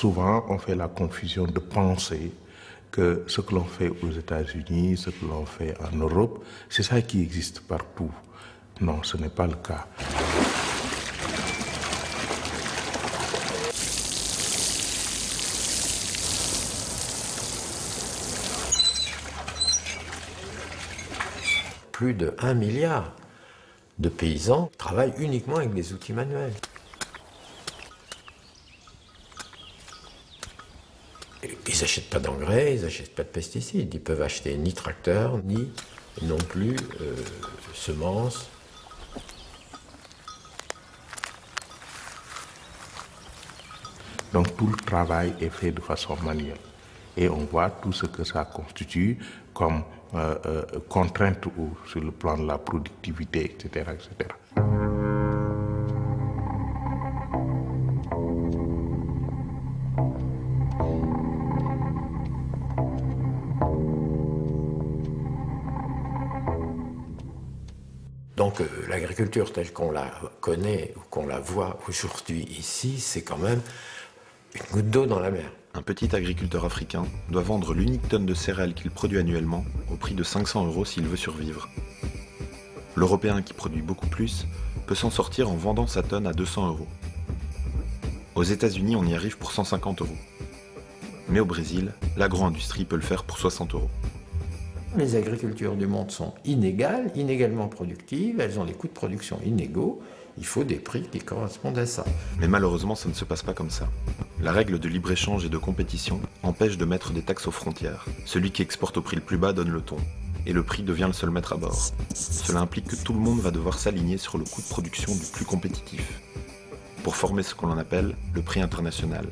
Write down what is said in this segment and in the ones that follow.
souvent, on fait la confusion de penser que ce que l'on fait aux États-Unis, ce que l'on fait en Europe, c'est ça qui existe partout. Non, ce n'est pas le cas. Plus de 1 milliard de paysans travaillent uniquement avec des outils manuels. Ils n'achètent pas d'engrais, ils n'achètent pas de pesticides. Ils peuvent acheter ni tracteur, ni non plus semences. Donc tout le travail est fait de façon manuelle. Et on voit tout ce que ça constitue comme contrainte sur le plan de la productivité, etc., etc. Donc l'agriculture telle qu'on la connaît ou qu'on la voit aujourd'hui ici, c'est quand même une goutte d'eau dans la mer. Un petit agriculteur africain doit vendre l'unique tonne de céréales qu'il produit annuellement au prix de 500 € s'il veut survivre. L'Européen qui produit beaucoup plus peut s'en sortir en vendant sa tonne à 200 €. Aux États-Unis, on y arrive pour 150 €. Mais au Brésil, l'agro-industrie peut le faire pour 60 €. Les agricultures du monde sont inégales, inégalement productives, elles ont des coûts de production inégaux. Il faut des prix qui correspondent à ça. Mais malheureusement, ça ne se passe pas comme ça. La règle de libre-échange et de compétition empêche de mettre des taxes aux frontières. Celui qui exporte au prix le plus bas donne le ton, et le prix devient le seul maître à bord. Cela implique que tout le monde va devoir s'aligner sur le coût de production du plus compétitif, pour former ce que l'on appelle le prix international.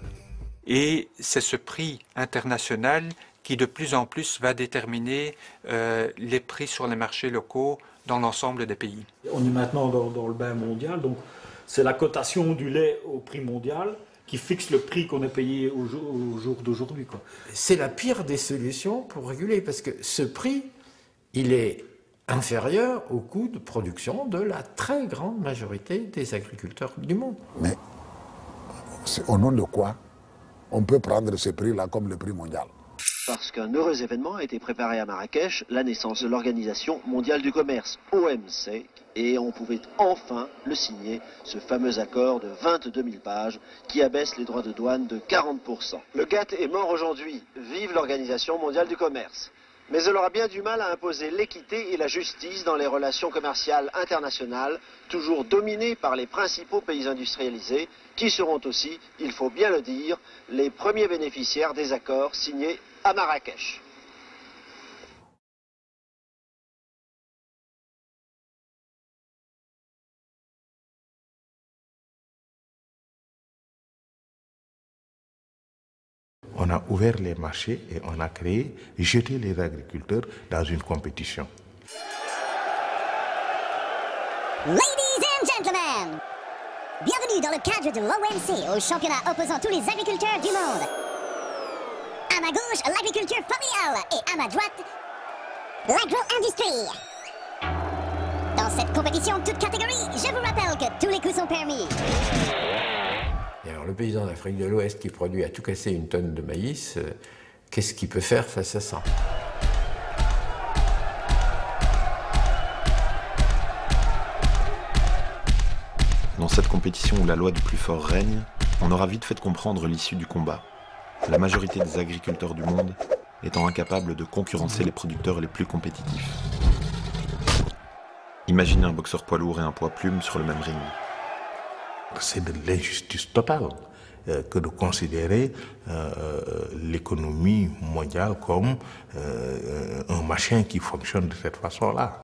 Et c'est ce prix international qui de plus en plus va déterminer les prix sur les marchés locaux dans l'ensemble des pays. On est maintenant dans le bain mondial, donc c'est la cotation du lait au prix mondial qui fixe le prix qu'on est payé au jour d'aujourd'hui. C'est la pire des solutions pour réguler, parce que ce prix, il est inférieur au coût de production de la très grande majorité des agriculteurs du monde. Mais au nom de quoi on peut prendre ce prix-là comme le prix mondial? Parce qu'un heureux événement a été préparé à Marrakech, la naissance de l'Organisation mondiale du commerce, OMC, et on pouvait enfin le signer, ce fameux accord de 22 000 pages qui abaisse les droits de douane de 40%. Le GATT est mort aujourd'hui, vive l'Organisation mondiale du commerce. Mais elle aura bien du mal à imposer l'équité et la justice dans les relations commerciales internationales, toujours dominées par les principaux pays industrialisés, qui seront aussi, il faut bien le dire, les premiers bénéficiaires des accords signés à Marrakech. On a ouvert les marchés et on a jeté les agriculteurs dans une compétition. Ladies and gentlemen, bienvenue dans le cadre de l'OMC, au championnat opposant tous les agriculteurs du monde. À ma gauche, l'agriculture familiale et à ma droite, l'agro-industrie. Dans cette compétition toute catégorie, je vous rappelle que tous les coups sont permis. Et alors le paysan d'Afrique de l'Ouest qui produit à tout casser une tonne de maïs, qu'est-ce qu'il peut faire face à ça? Dans cette compétition où la loi du plus fort règne, on aura vite fait comprendre l'issue du combat. La majorité des agriculteurs du monde étant incapables de concurrencer les producteurs les plus compétitifs. Imaginez un boxeur poids lourd et un poids plume sur le même ring. C'est de l'injustice totale que de considérer l'économie mondiale comme un machin qui fonctionne de cette façon-là.